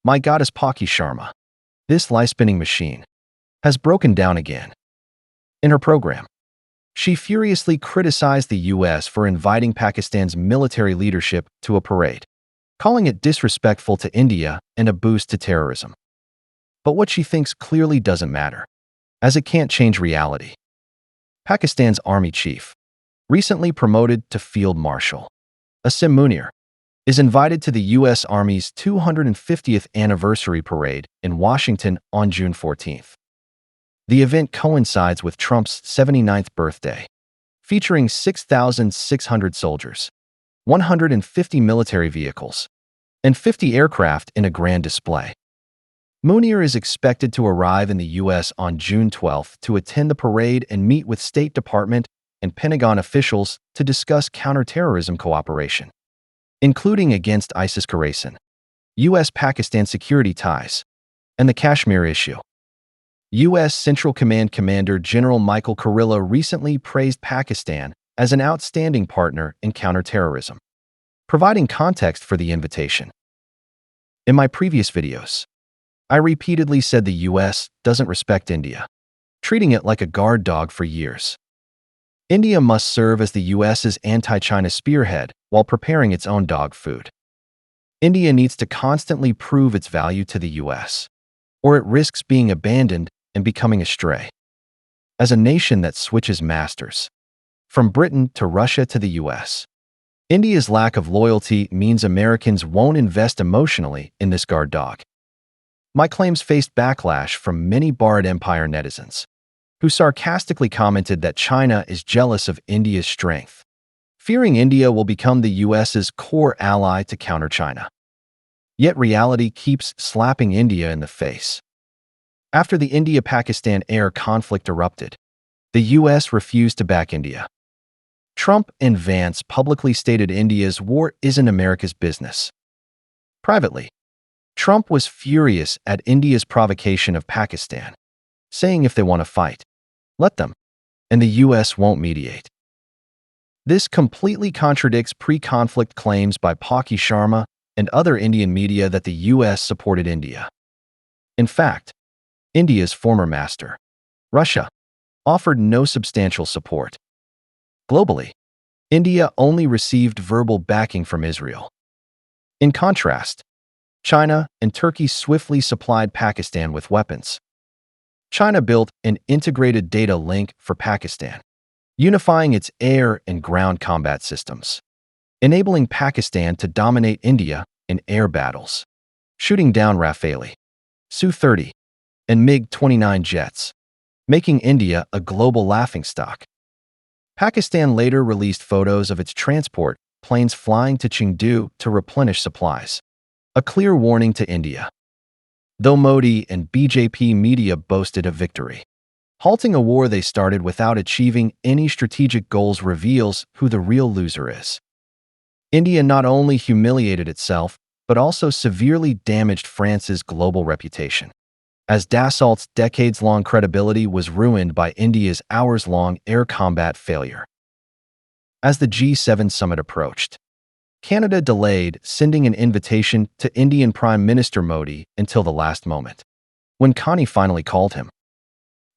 My goddess Palki Sharma, this lie-spinning machine, has broken down again. In her program, she furiously criticized the U.S. for inviting Pakistan's military leadership to a parade, calling it disrespectful to India and a boost to terrorism. But what she thinks clearly doesn't matter, as it can't change reality. Pakistan's army chief, recently promoted to Field Marshal, Asim Munir, is invited to the U.S. Army's 250th anniversary parade in Washington on June 14th. The event coincides with Trump's 79th birthday, featuring 6,600 soldiers, 150 military vehicles, and 50 aircraft in a grand display. Munir is expected to arrive in the U.S. on June 12th to attend the parade and meet with State Department and Pentagon officials to discuss counterterrorism cooperation, including against ISIS-Khorasan, U.S.-Pakistan security ties, and the Kashmir issue. U.S. Central Command Commander General Michael Kurilla recently praised Pakistan as an outstanding partner in counterterrorism, providing context for the invitation. In my previous videos, I repeatedly said the U.S. doesn't respect India, treating it like a guard dog for years. India must serve as the U.S.'s anti-China spearhead while preparing its own dog food. India needs to constantly prove its value to the U.S., or it risks being abandoned and becoming a stray. As a nation that switches masters, from Britain to Russia to the U.S., India's lack of loyalty means Americans won't invest emotionally in this guard dog. My claims faced backlash from many Bharat Empire netizens, who sarcastically commented that China is jealous of India's strength, fearing India will become the U.S.'s core ally to counter China. Yet reality keeps slapping India in the face. After the India-Pakistan air conflict erupted, the U.S. refused to back India. Trump and Vance publicly stated India's war isn't America's business. Privately, Trump was furious at India's provocation of Pakistan, saying if they want to fight, let them, and the U.S. won't mediate. This completely contradicts pre-conflict claims by Palki Sharma and other Indian media that the U.S. supported India. In fact, India's former master, Russia, offered no substantial support. Globally, India only received verbal backing from Israel. In contrast, China and Turkey swiftly supplied Pakistan with weapons. China built an integrated data link for Pakistan, unifying its air and ground combat systems, enabling Pakistan to dominate India in air battles, shooting down Rafale, Su-30, and MiG-29 jets, making India a global laughingstock. Pakistan later released photos of its transport planes flying to Chengdu to replenish supplies, a clear warning to India. Though Modi and BJP media boasted a victory, halting a war they started without achieving any strategic goals reveals who the real loser is. India not only humiliated itself, but also severely damaged France's global reputation, as Dassault's decades-long credibility was ruined by India's hours-long air combat failure. As the G7 summit approached, Canada delayed sending an invitation to Indian Prime Minister Modi until the last moment, when Connie finally called him.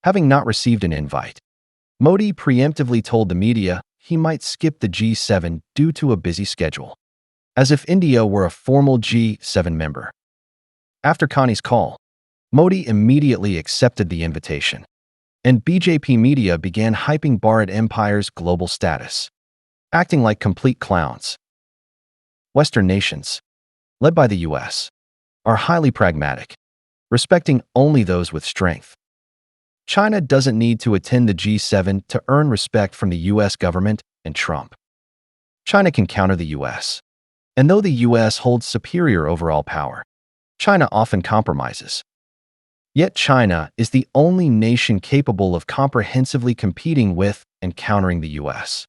Having not received an invite, Modi preemptively told the media he might skip the G7 due to a busy schedule, as if India were a formal G7 member. After Connie's call, Modi immediately accepted the invitation, and BJP media began hyping Bharat Empire's global status, acting like complete clowns. Western nations, led by the U.S., are highly pragmatic, respecting only those with strength. China doesn't need to attend the G7 to earn respect from the U.S. government and Trump. China can counter the U.S., and though the U.S. holds superior overall power, China often compromises. Yet China is the only nation capable of comprehensively competing with and countering the U.S.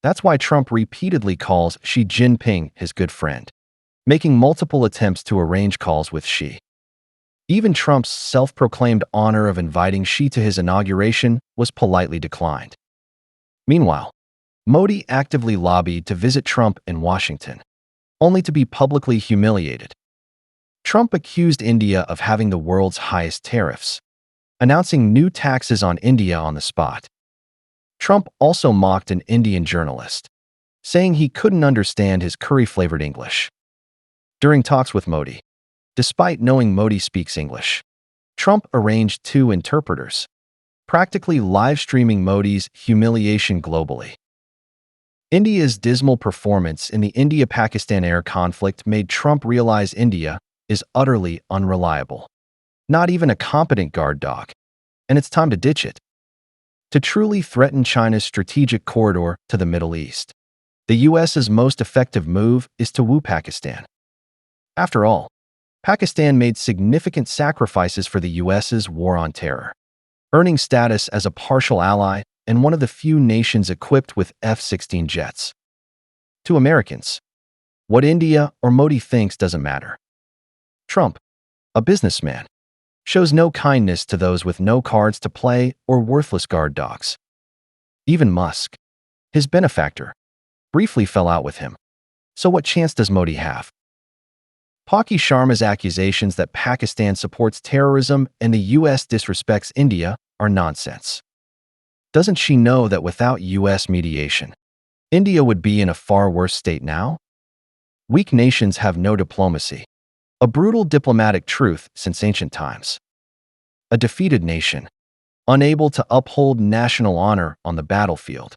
That's why Trump repeatedly calls Xi Jinping his good friend, making multiple attempts to arrange calls with Xi. Even Trump's self-proclaimed honor of inviting Xi to his inauguration was politely declined. Meanwhile, Modi actively lobbied to visit Trump in Washington, only to be publicly humiliated. Trump accused India of having the world's highest tariffs, announcing new taxes on India on the spot. Trump also mocked an Indian journalist, saying he couldn't understand his curry-flavored English. During talks with Modi, despite knowing Modi speaks English, Trump arranged two interpreters, practically live-streaming Modi's humiliation globally. India's dismal performance in the India-Pakistan air conflict made Trump realize India is utterly unreliable. Not even a competent guard dog, and it's time to ditch it. To truly threaten China's strategic corridor to the Middle East, the U.S.'s most effective move is to woo Pakistan. After all, Pakistan made significant sacrifices for the U.S.'s war on terror, earning status as a partial ally and one of the few nations equipped with F-16 jets. To Americans, what India or Modi thinks doesn't matter. Trump, a businessman, shows no kindness to those with no cards to play or worthless guard dogs. Even Musk, his benefactor, briefly fell out with him. So what chance does Modi have? Palki Sharma's accusations that Pakistan supports terrorism and the U.S. disrespects India are nonsense. Doesn't she know that without U.S. mediation, India would be in a far worse state now? Weak nations have no diplomacy, a brutal diplomatic truth since ancient times. A defeated nation, unable to uphold national honor on the battlefield,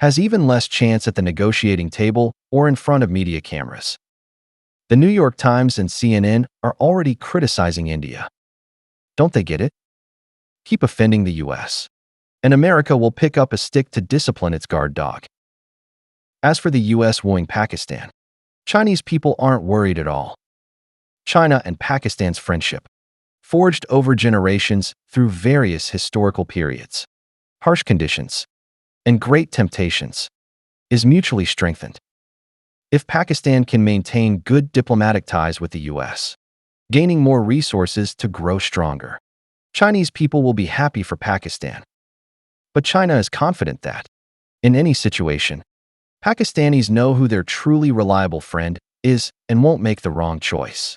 has even less chance at the negotiating table or in front of media cameras. The New York Times and CNN are already criticizing India. Don't they get it? Keep offending the U.S., and America will pick up a stick to discipline its guard dog. As for the U.S. wooing Pakistan, Chinese people aren't worried at all. China and Pakistan's friendship, forged over generations through various historical periods, harsh conditions, and great temptations, is mutually strengthened. If Pakistan can maintain good diplomatic ties with the U.S., gaining more resources to grow stronger, Chinese people will be happy for Pakistan. But China is confident that, in any situation, Pakistanis know who their truly reliable friend is and won't make the wrong choice.